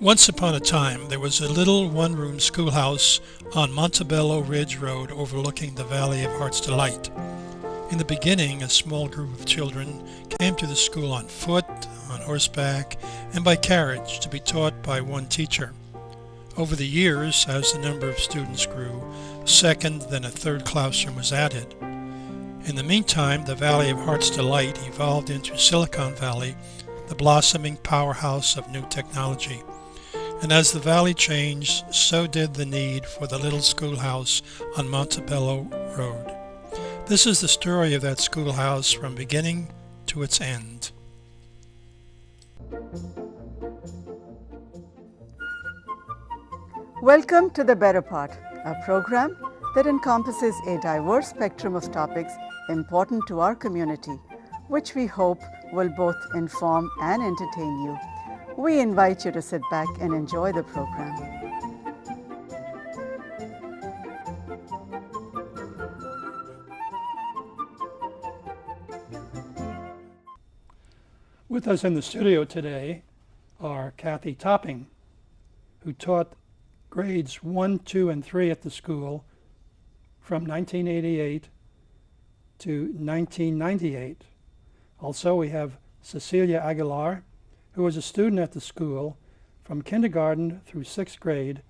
Once upon a time, there was a little one-room schoolhouse on Montebello Ridge Road overlooking the Valley of Heart's Delight. In the beginning, a small group of children came to the school on foot, on horseback, and by carriage to be taught by one teacher. Over the years, as the number of students grew, a second, then a third classroom was added. In the meantime, the Valley of Heart's Delight evolved into Silicon Valley, the blossoming powerhouse of new technology. And as the valley changed, so did the need for the little schoolhouse on Montebello Road. This is the story of that schoolhouse from beginning to its end. Welcome to The Better Part, a program that encompasses a diverse spectrum of topics important to our community, which we hope will both inform and entertain you. We invite you to sit back and enjoy the program. With us in the studio today are Kathy Topping, who taught grades 1, 2, and 3 at the school from 1988 to 1998. Also, we have Cecilia Aguilar, who was a student at the school from kindergarten through 6th grade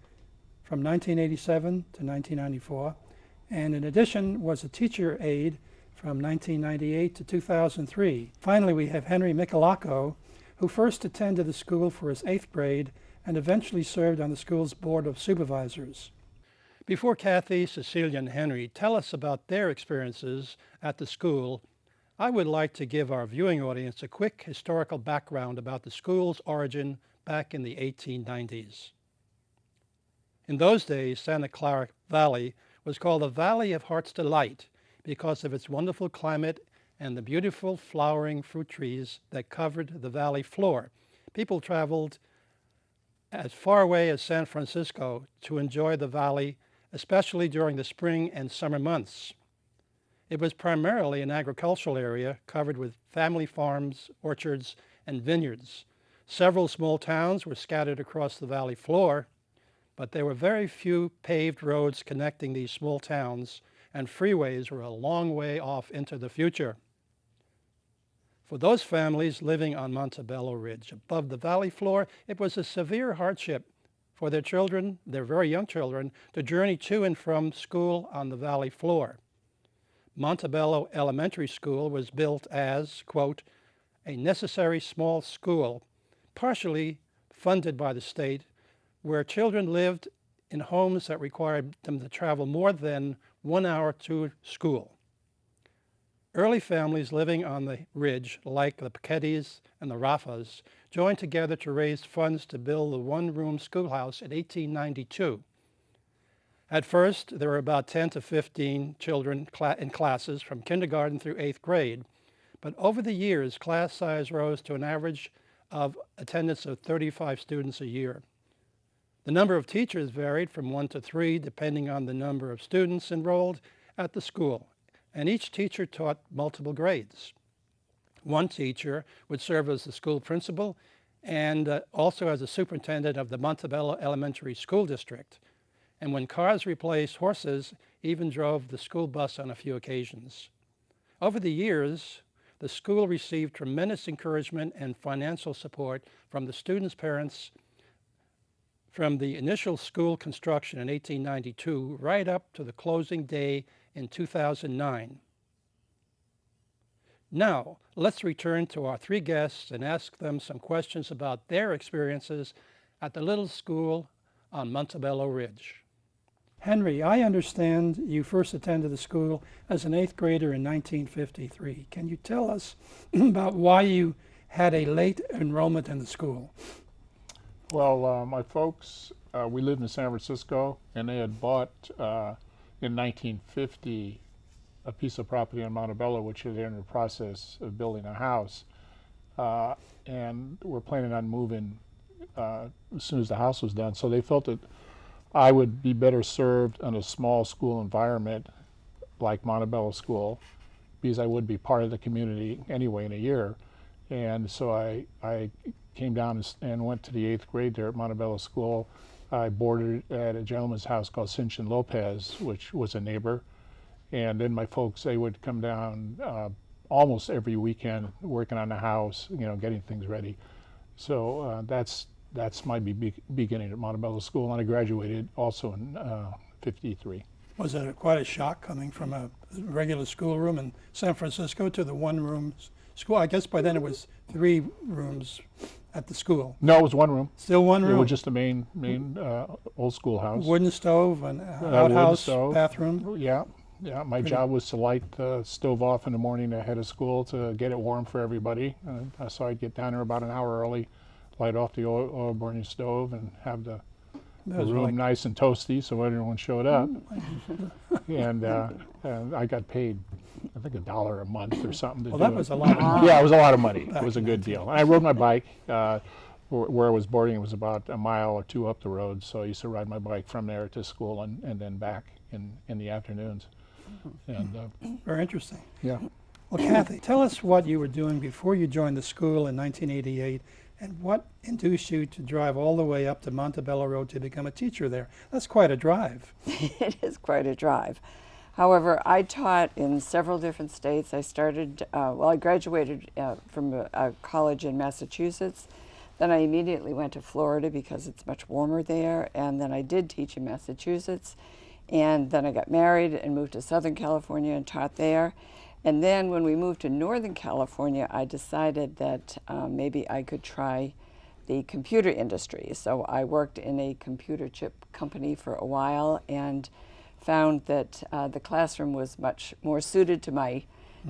from 1987 to 1994, and in addition was a teacher aide from 1998 to 2003. Finally, we have Henry Michalacco, who first attended the school for his 8th grade and eventually served on the school's board of supervisors. Before Kathy, Cecilia, and Henry tell us about their experiences at the school, I would like to give our viewing audience a quick historical background about the school's origin back in the 1890s. In those days, Santa Clara Valley was called the Valley of Heart's Delight because of its wonderful climate and the beautiful flowering fruit trees that covered the valley floor. People traveled as far away as San Francisco to enjoy the valley, especially during the spring and summer months. It was primarily an agricultural area covered with family farms, orchards, and vineyards. Several small towns were scattered across the valley floor, but there were very few paved roads connecting these small towns, and freeways were a long way off into the future. For those families living on Montebello Ridge above the valley floor, it was a severe hardship for their children, their very young children, to journey to and from school on the valley floor. Montebello Elementary School was built as, quote, a necessary small school, partially funded by the state, where children lived in homes that required them to travel more than 1 hour to school. Early families living on the ridge, like the Piketties and the Raffas, joined together to raise funds to build the one-room schoolhouse in 1892. At first, there were about 10 to 15 children in classes from kindergarten through 8th grade, but over the years, class size rose to an average of attendance of 35 students a year. The number of teachers varied from 1 to 3, depending on the number of students enrolled at the school, and each teacher taught multiple grades. One teacher would serve as the school principal and also as the superintendent of the Montebello Elementary School District. And when cars replaced horses, even drove the school bus on a few occasions. Over the years, the school received tremendous encouragement and financial support from the students' parents from the initial school construction in 1892 right up to the closing day in 2009. Now, let's return to our 3 guests and ask them some questions about their experiences at the little school on Montebello Ridge. Henry, I understand you first attended the school as an 8th grader in 1953. Can you tell us about why you had a late enrollment in the school? Well, my folks, we lived in San Francisco, and they had bought in 1950 a piece of property in Montebello, which they're in the process of building a house, and we're planning on moving as soon as the house was done. So they felt that I would be better served in a small school environment like Montebello School, because I would be part of the community anyway in a year, And so I came down and went to the 8th grade there at Montebello School. I boarded at a gentleman's house called Cinchin Lopez, which was a neighbor. And then my folks, they would come down almost every weekend working on the house, getting things ready. So that's my beginning at Montebello School, and I graduated also in '53. Was it quite a shock coming from a regular schoolroom in San Francisco to the one-room school? I guess by then it was 3 rooms at the school. No, it was one room. Still one room? It was just the main old schoolhouse. Wooden stove and wooden outhouse stove. bathroom? Yeah. My job was to light the stove off in the morning ahead of school to get it warm for everybody. So I'd get down there about an hour early, light off the oil burning stove, and have the room nice and toasty so everyone showed up. and I got paid, I think, $1 a month or something to do that it. was a lot of money. Yeah, it was a lot of money. It was a good deal. And I rode my bike. Where I was boarding, it was about a mile or 2 up the road, so I used to ride my bike from there to school and then back in the afternoons. And Very interesting. yeah. Well, Kathy, tell us what you were doing before you joined the school in 1988, and what induced you to drive all the way up to Montebello Road to become a teacher there. That's quite a drive. It is quite a drive. However, I taught in several different states. I started, I graduated from a college in Massachusetts. Then I immediately went to Florida because it's much warmer there, and then I did teach in Massachusetts. And then I got married and moved to Southern California and taught there. And then when we moved to Northern California, I decided that maybe I could try the computer industry. So I worked in a computer chip company for a while and found that the classroom was much more suited to my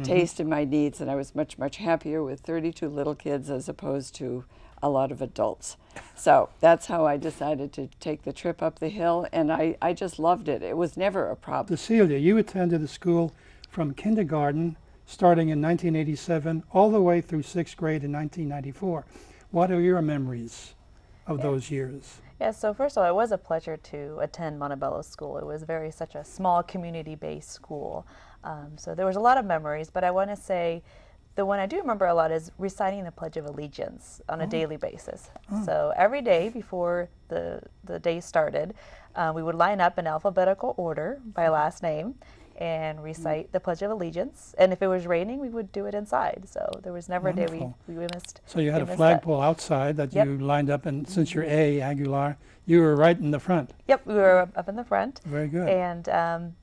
taste and my needs, and I was much, much happier with 32 little kids as opposed to a lot of adults. So that's how I decided to take the trip up the hill, and I just loved it. It was never a problem. Cecilia, you attended the school from kindergarten, starting in 1987, all the way through 6th grade in 1994. What are your memories of those years? Yeah, so first of all, it was a pleasure to attend Montebello School. It was such a small community-based school. So there was a lot of memories, but I want to say the one I do remember a lot is reciting the Pledge of Allegiance on a daily basis. So every day before the day started, we would line up in alphabetical order by last name and recite the Pledge of Allegiance. And if it was raining, we would do it inside. So there was never a day we missed. So you had a flagpole outside that you lined up, and since you're Aguilar, you were right in the front. Yep, we were up in the front. Very good. And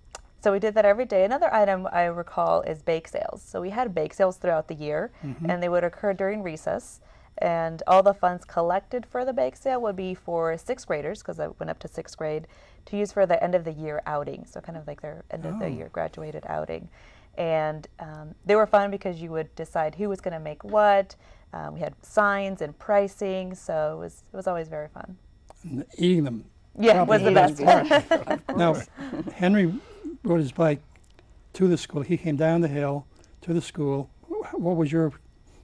so we did that every day. Another item I recall is bake sales. So we had bake sales throughout the year, and they would occur during recess. And all the funds collected for the bake sale would be for 6th graders, because I went up to 6th grade, to use for the end of the year outing. So kind of like their end of the year graduated outing. And they were fun because you would decide who was going to make what. We had signs and pricing, so it was always very fun. And eating them. Yeah, it was the best. Now, Henry rode his bike to the school. He came down the hill to the school. What was your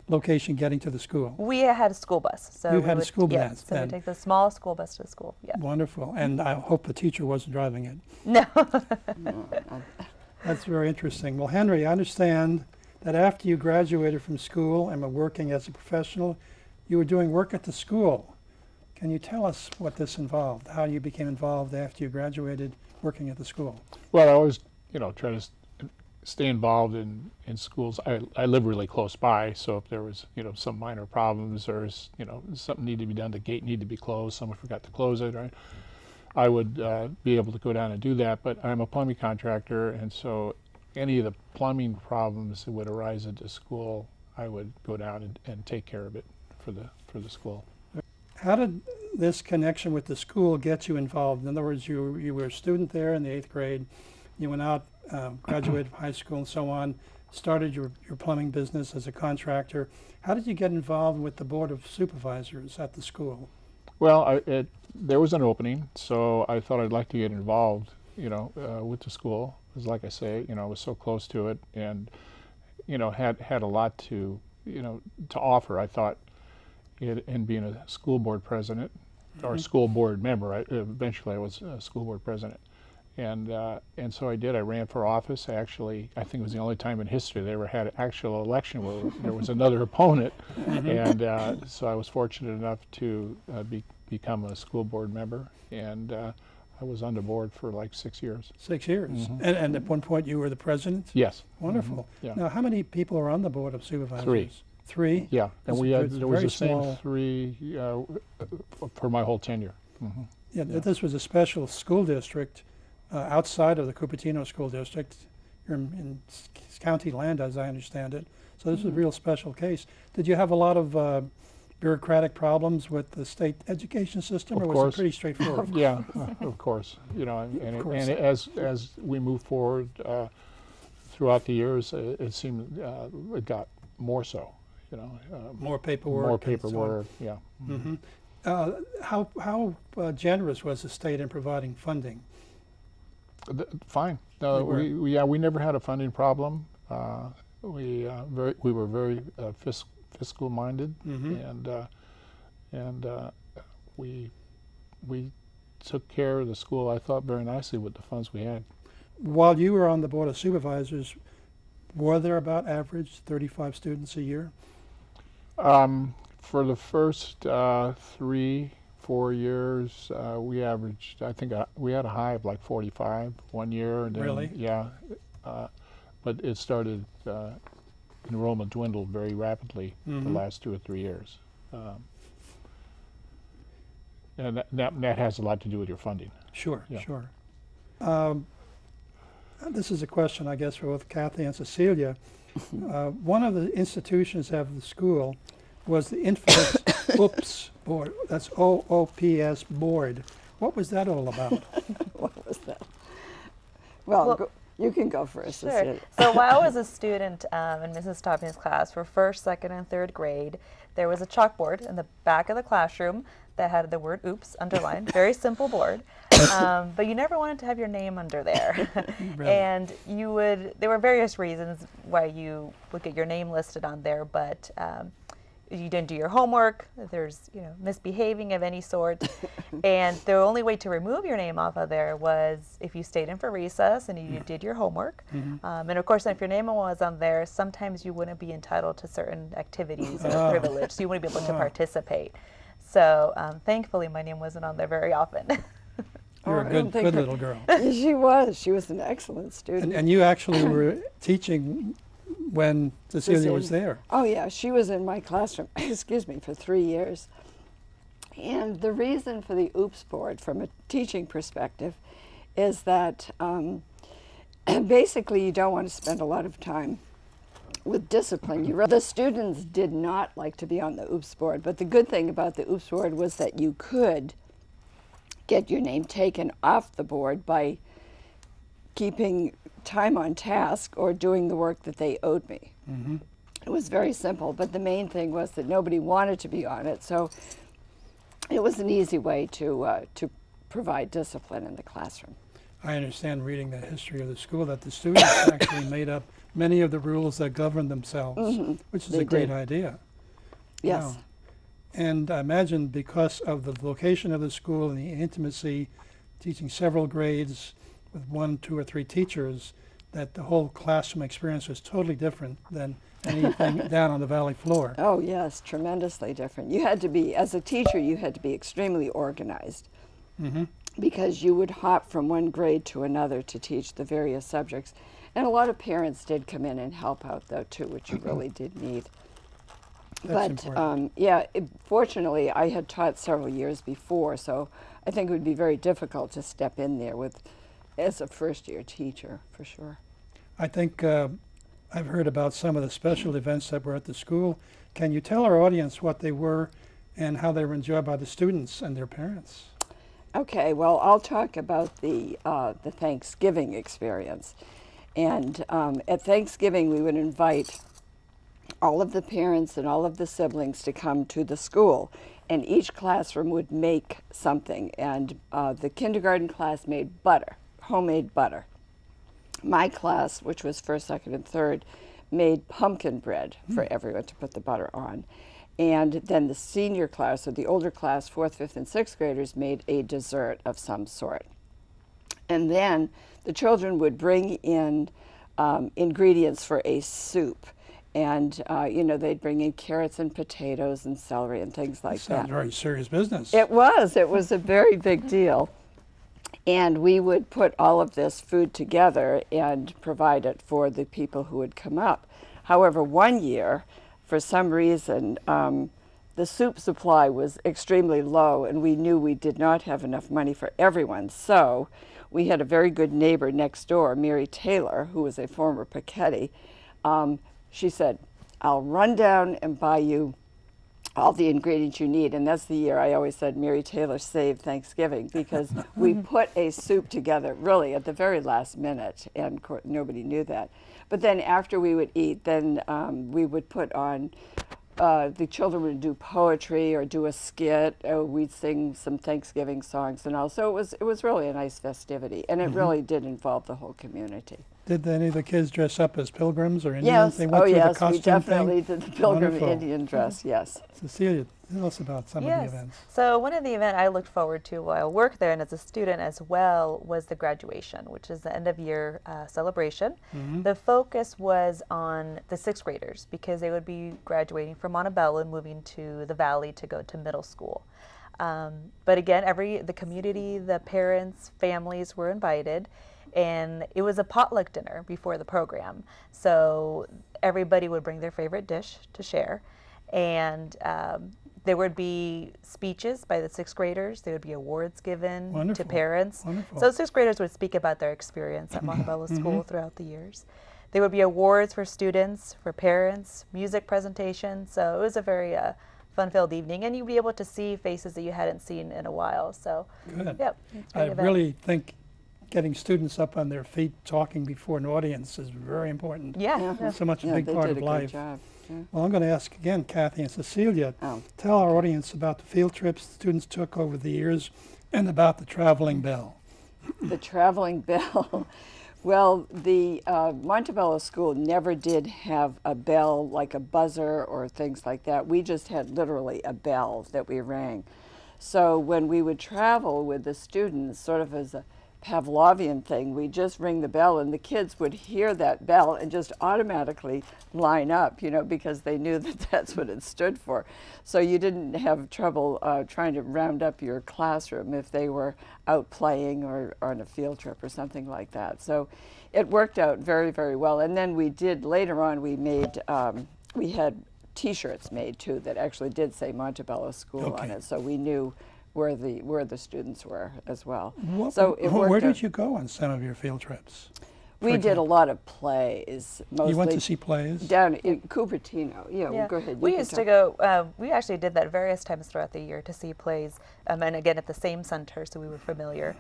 location getting to the school? We had a school bus. So you had a school bus yes, so we take the small school bus to the school. Yeah. Wonderful. And I hope the teacher wasn't driving it. No. That's very interesting. Well, Henry, I understand that after you graduated from school and were working as a professional, you were doing work at the school. Can you tell us what this involved, how you became involved after you graduated working at the school? Well, I always, try to stay involved in schools. I live really close by, so if there was, some minor problems or, something needed to be done, the gate needed to be closed, someone forgot to close it, right? I would be able to go down and do that, but I'm a plumbing contractor, and so any of the plumbing problems that would arise at the school, I would go down and take care of it for the school. How did this connection with the school get you involved? In other words, you were a student there in the 8th grade. You went out, graduated from high school and so on, started your plumbing business as a contractor. How did you get involved with the Board of Supervisors at the school? Well, there was an opening, so I thought I'd like to get involved, with the school. Because like I say, I was so close to it and, had a lot to offer. I thought, in being a school board president, or school board member, eventually I was a school board president, And so I did. I ran for office. Actually, I think it was the only time in history they ever had an actual election where there was another opponent. And so I was fortunate enough to become a school board member, and I was on the board for like 6 years. 6 years. And at one point you were the president? Yes. Wonderful. Yeah. Now, how many people are on the board of supervisors? 3. 3? Yeah, and That's there was very the same small. 3 for my whole tenure. Yeah, this was a special school district outside of the Cupertino School District. You're in county land, as I understand it. So this is a real special case. Did you have a lot of bureaucratic problems with the state education system, Of or was course. it pretty straightforward? Yeah, of course. You know, and course. as we move forward throughout the years, it seemed it got more so. You know, More paperwork. more and so on. paperwork. Yeah. How generous was the state in providing funding? Fine. They were. We never had a funding problem. We were very fiscal minded, and we took care of the school, I thought, very nicely with the funds we had. While you were on the Board of Supervisors, were there about average 35 students a year? For the first 3-4 years, we averaged, I think we had a high of like 45 one year. And then, Really? Yeah. But it started, enrollment dwindled very rapidly the last 2 or 3 years. And that has a lot to do with your funding. Sure, Yeah. sure. This is a question, I guess, for both Kathy and Cecilia. One of the institutions of the school was the infamous OOPS board. That's OOPS board. What was that all about? What was that? Well, Well, you can go first. Sure. Cecilia. So while I was a student in Mrs. Topping's class for first, second, and third grade, there was a chalkboard in the back of the classroom that had the word "oops" underlined. Very simple board, but you never wanted to have your name under there. Really? And there were various reasons why you would get your name listed on there, but you didn't do your homework, there's misbehaving of any sort, and the only way to remove your name off of there was if you stayed in for recess and you did your homework. And of course, if your name was on there, sometimes you wouldn't be entitled to certain activities or privilege, so you wouldn't be able to participate. So thankfully, my name wasn't on there very often. You're I a don't think good her- little girl. She was. She was an excellent student. And you actually were teaching when Cecilia was there. Oh yeah, she was in my classroom, excuse me, for 3 years. And the reason for the OOPS board from a teaching perspective is that basically you don't want to spend a lot of time with discipline. The students did not like to be on the OOPS board, but the good thing about the OOPS board was that you could get your name taken off the board by keeping time on task or doing the work that they owed me. It was very simple, but the main thing was that nobody wanted to be on it, so it was an easy way to provide discipline in the classroom. I understand, reading the history of the school, that the students actually made up many of the rules that govern themselves, which is They a great did. idea. Yes. Wow. And I imagine because of the location of the school and the intimacy, teaching several grades with 1, 2, or 3 teachers, that the whole classroom experience was totally different than anything down on the valley floor. Oh yes, tremendously different. You had to be, as a teacher, you had to be extremely organized because you would hop from one grade to another to teach the various subjects. And a lot of parents did come in and help out though too, which you really did need. That's important. Fortunately, I had taught several years before, so I think it would be very difficult to step in there as a first-year teacher, for sure. I think I've heard about some of the special events that were at the school. Can you tell our audience what they were and how they were enjoyed by the students and their parents? Okay, well, I'll talk about the Thanksgiving experience. And at Thanksgiving, we would invite all of the parents and all of the siblings to come to the school, and each classroom would make something. And the kindergarten class made butter, homemade butter. My class, which was first, second, and third, made pumpkin bread for everyone to put the butter on. And then the senior class, or the older class, 4th, 5th, and 6th graders, made a dessert of some sort. And then the children would bring in ingredients for a soup. And, they'd bring in carrots and potatoes and celery and things like Sounds that. very serious business. It was a very big deal. And we would put all of this food together and provide it for the people who would come up. However, one year, for some reason, the soup supply was extremely low, and we knew we did not have enough money for everyone. So we had a very good neighbor next door, Mary Taylor, who was a former Piketty. She said, I'll run down and buy you all the ingredients you need. And that's the year I always said Mary Taylor saved Thanksgiving, because we put a soup together really at the very last minute, and nobody knew that. But then after we would eat, then we would put on, the children would do poetry or do a skit. We'd sing some Thanksgiving songs and all. So it was really a nice festivity, and it really did involve the whole community. Did any of the kids dress up as pilgrims or Indians? Yes, They went through the yes, costume we definitely thing? did the Pilgrim Wonderful. Indian dress, yes. Cecilia, tell us about some of the events. So one of the events I looked forward to while I worked there and as a student as well was the graduation, which is the end of year celebration. The focus was on the 6th graders, because they would be graduating from Montebello and moving to the Valley to go to middle school. But again, the community, the parents, families were invited. And it was a potluck dinner before the program. So everybody would bring their favorite dish to share. And there would be speeches by the 6th graders. There would be awards given Wonderful. to parents. Wonderful. So 6th graders would speak about their experience at Montebello School throughout the years. There would be awards for students, for parents, music presentations. So it was a very fun-filled evening. And you'd be able to see faces that you hadn't seen in a while. So, Good. yep. It's a I great event. really think getting students up on their feet talking before an audience is very important. Yeah. It's so much a Yeah, big they part did of a life. good job. Yeah. Well, I'm going to ask again, Kathy and Cecilia, Oh. tell our audience about the field trips students took over the years and about the traveling bell. The traveling bell. Well, the Montebello School never did have a bell like a buzzer or things like that. We just had literally a bell that we rang. So when we would travel with the students, sort of as a Pavlovian thing, we just ring the bell and the kids would hear that bell and just automatically line up, because they knew that that's what it stood for. So you didn't have trouble trying to round up your classroom if they were out playing or on a field trip or something like that. So it worked out very, very well. And then later on, we had T-shirts made too that actually did say Montebello School on Okay. it. So we knew where the students were as well. So it where worked did out. you go on some of your field trips? We did a lot of plays, mostly You went to see plays? down in Cupertino. Yeah, well, go ahead. We You can used talk. to go, we actually did that various times throughout the year to see plays, and again at the same center, so we were familiar.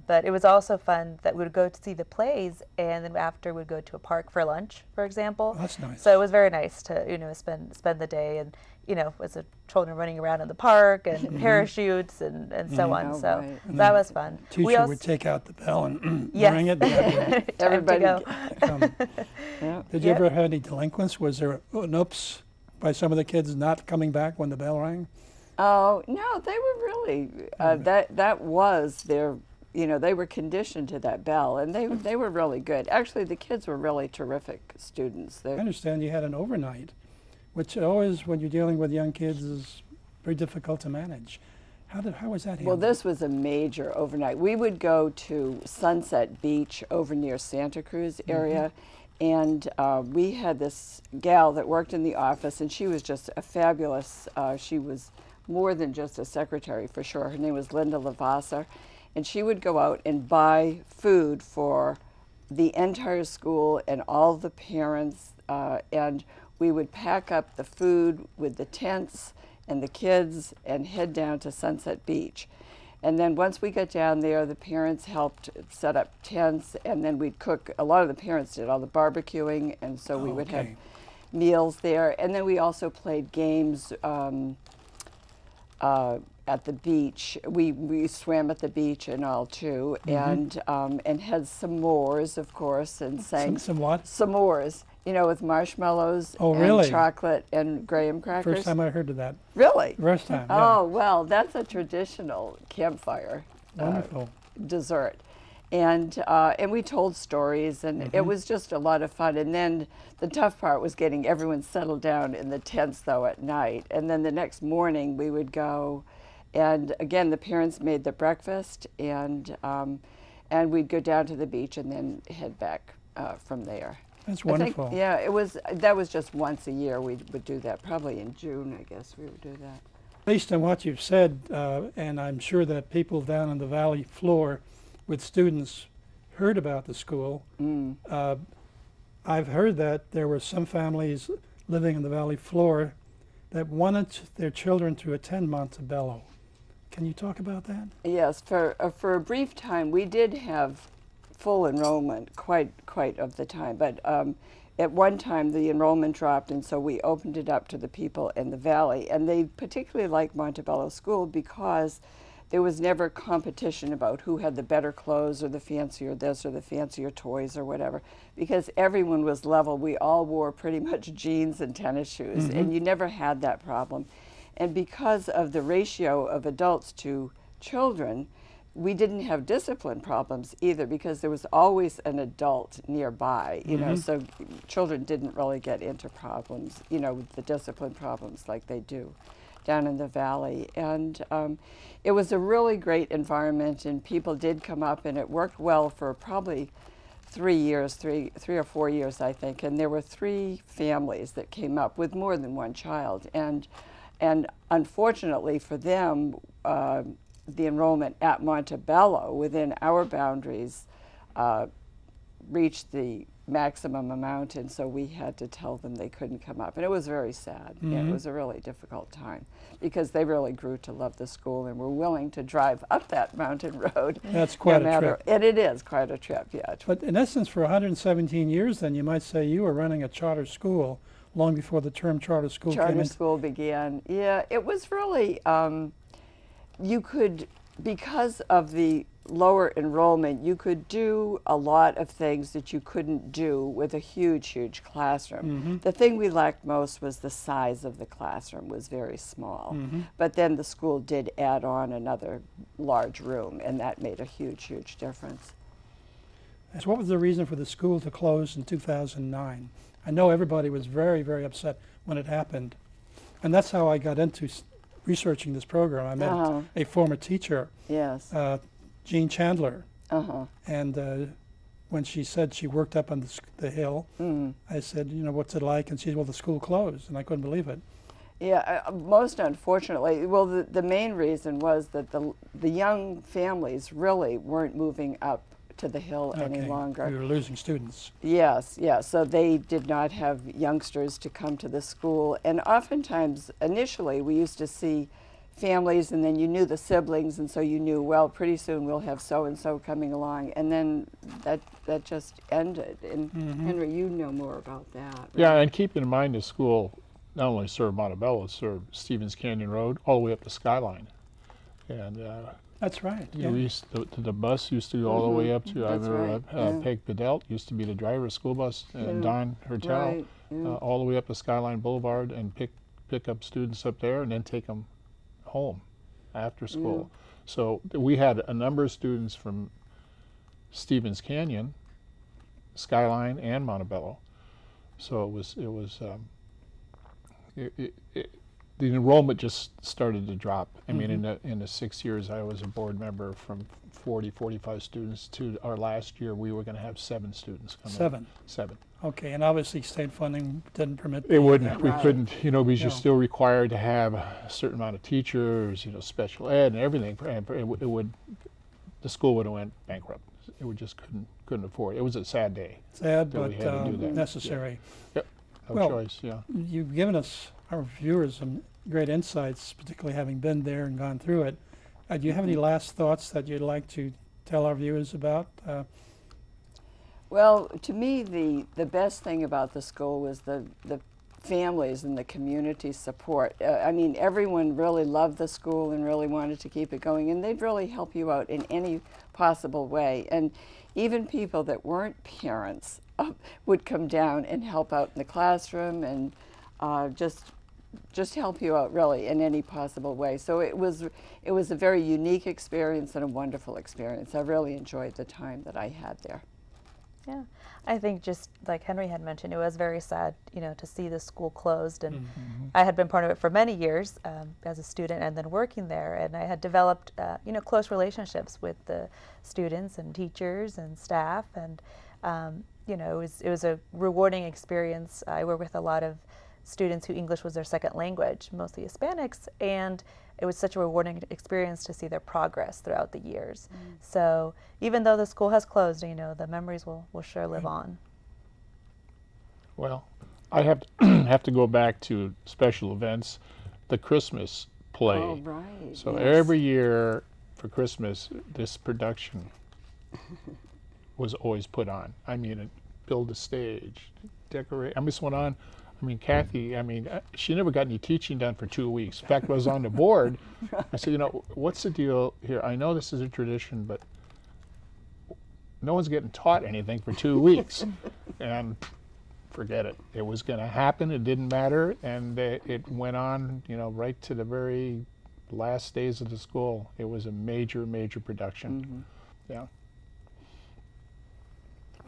But it was also fun that we would go to see the plays, and then after we'd go to a park for lunch, for example. That's nice. So it was very nice to spend the day, and as the children running around in the park and parachutes and so on. Oh, So right. that was fun. Teacher would take out the bell and Yes. ring it. And Everybody go. Yeah. Did you Yep. ever have any delinquents? Was there an oops by some of the kids not coming back when the bell rang? Oh no, they were really that was their. They were conditioned to that bell, and they were really good. Actually, the kids were really terrific students. I understand you had an overnight, which always, when you're dealing with young kids, is very difficult to manage. How was that handled? Well, this was a major overnight. We would go to Sunset Beach over near Santa Cruz area, and we had this gal that worked in the office, and she was just a fabulous, she was more than just a secretary for sure. Her name was Linda Lavasser, and she would go out and buy food for the entire school and all the parents, and we would pack up the food with the tents and the kids and head down to Sunset Beach. And then once we got down there, the parents helped set up tents, and then we'd cook. A lot of the parents did all the barbecuing, and so we would have Okay. meals there. And then we also played games at the beach. We swam at the beach and all too, and had s'mores, of course, and sang Some what? s'mores. With marshmallows Oh, and really? chocolate and graham crackers. First time I heard of that. Really? First time, yeah. Oh, well, that's a traditional campfire Wonderful. dessert. And we told stories, and it was just a lot of fun. And then the tough part was getting everyone settled down in the tents, though, at night. And then the next morning we would go, and again the parents made the breakfast, and we'd go down to the beach and then head back from there. That's wonderful. Yeah, that was just once a year we would do that. Probably in June, I guess we would do that. Based on what you've said, and I'm sure that people down on the valley floor with students heard about the school. I've heard that there were some families living on the valley floor that wanted their children to attend Montebello. Can you talk about that? Yes, for a brief time we did have full enrollment quite of the time, but at one time the enrollment dropped, and so we opened it up to the people in the valley, and they particularly liked Montebello School because there was never competition about who had the better clothes or the fancier this or the fancier toys or whatever, because everyone was level. We all wore pretty much jeans and tennis shoes, and you never had that problem. And because of the ratio of adults to children, we didn't have discipline problems either, because there was always an adult nearby, you know, so children didn't really get into problems, you know, the discipline problems like they do down in the valley. And it was a really great environment, and people did come up, and it worked well for probably 3 years, three or 4 years, I think. And there were 3 families that came up with more than one child. And unfortunately for them, the enrollment at Montebello within our boundaries reached the maximum amount, and so we had to tell them they couldn't come up, and it was very sad. Yeah, it was a really difficult time, because they really grew to love the school and were willing to drive up that mountain road. That's quite a trip. And it is quite a trip, yeah. But in essence, for 117 years then, you might say you were running a charter school long before the term charter school came in. Charter school began. Yeah, it was really, you could, because of the lower enrollment, you could do a lot of things that you couldn't do with a huge classroom. The thing we lacked most was the size of the classroom was very small. But then the school did add on another large room, and that made a huge difference. So what was the reason for the school to close in 2009? I know everybody was very upset when it happened. And that's how I got into researching this program. I met a former teacher, yes, Jean Chandler, and when she said she worked up on the hill, I said, you know, what's it like? And she said, well, the school closed, and I couldn't believe it. Yeah, most unfortunately. Well, the main reason was that the young families really weren't moving up to the hill any longer. We were losing students. Yes, so they did not have youngsters to come to the school, and oftentimes, initially, we used to see families, and then you knew the siblings, and so you knew, well, pretty soon we'll have so-and-so coming along, and then that just ended. And Henry, you know more about that. Right? Yeah, and keep in mind the school not only served Montebello, it served Stevens Canyon Road all the way up to Skyline. And that's right. Yeah. The bus used to go all the way up to, I remember right. Peg Bedelt used to be the driver of the school bus, Don Hertel, Right. all the way up to Skyline Boulevard, and pick up students up there and then take them home after school. So we had a number of students from Stevens Canyon, Skyline, and Montebello. So the enrollment just started to drop. I mean, in the 6 years I was a board member, from 45 students to our last year, we were going to have 7 students come in. 7. Okay, and obviously state funding didn't permit. It wouldn't. We Right. couldn't, because you're still required to have a certain amount of teachers, special ed and everything. And the school would have went bankrupt. It would just couldn't afford it. It was a sad day. Sad, that but we had to do that. necessary. Yep. No Well, choice. Yeah. You've given us, our viewers, some great insights, particularly having been there and gone through it. Do you have any last thoughts that you'd like to tell our viewers about? Well, to me, the best thing about the school was the families and the community support. I mean, everyone really loved the school and really wanted to keep it going, and they'd really help you out in any possible way. And even people that weren't parents would come down and help out in the classroom, and just just help you out really in any possible way. So it was a very unique experience and a wonderful experience. I really enjoyed the time that I had there. Yeah, I think just like Henry had mentioned, it was very sad, to see the school closed. And I had been part of it for many years as a student and then working there. And I had developed, close relationships with the students and teachers and staff. And, it was a rewarding experience. I work with a lot of students who English was their second language, mostly Hispanics, and it was such a rewarding experience to see their progress throughout the years. So even though the school has closed, the memories will sure live on. Well, I have to go back to special events, the Christmas play. Oh, right. So yes. every year for Christmas, this production was always put on. I mean, build a stage, decorate. This went on. Kathy, she never got any teaching done for 2 weeks. In fact, I was on the board. I said, what's the deal here? I know this is a tradition, but no one's getting taught anything for 2 weeks. And forget it. It was going to happen. It didn't matter. And it went on, right to the very last days of the school. It was a major, major production. Yeah.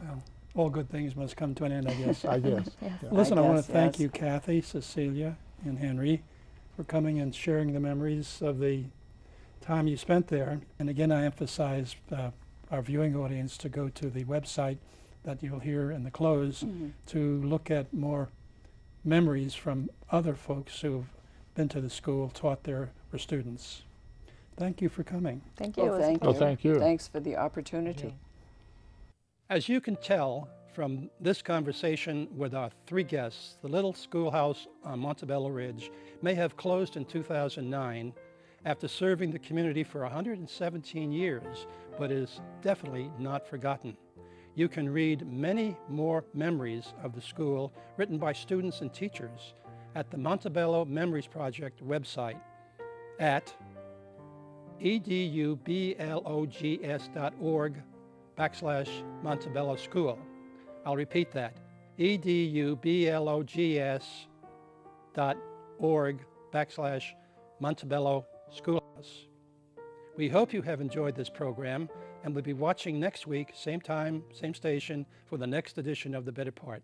Well, all good things must come to an end, I guess. I guess. Yes. Yeah. Listen, I want guess, to thank yes. you, Kathy, Cecilia, and Henry, for coming and sharing the memories of the time you spent there. And again, I emphasize our viewing audience to go to the website that you'll hear in the close to look at more memories from other folks who've been to the school, taught there, were students. Thank you for coming. Thank you. Well, thank you. Oh, thank you. Thanks for the opportunity. As you can tell from this conversation with our three guests, the little schoolhouse on Montebello Ridge may have closed in 2009 after serving the community for 117 years, but is definitely not forgotten. You can read many more memories of the school written by students and teachers at the Montebello Memories Project website at edublogs.org/Montebello School. I'll repeat that, edublogs.org/Montebello Schoolhouse. We hope you have enjoyed this program and will be watching next week, same time, same station, for the next edition of The Better Part.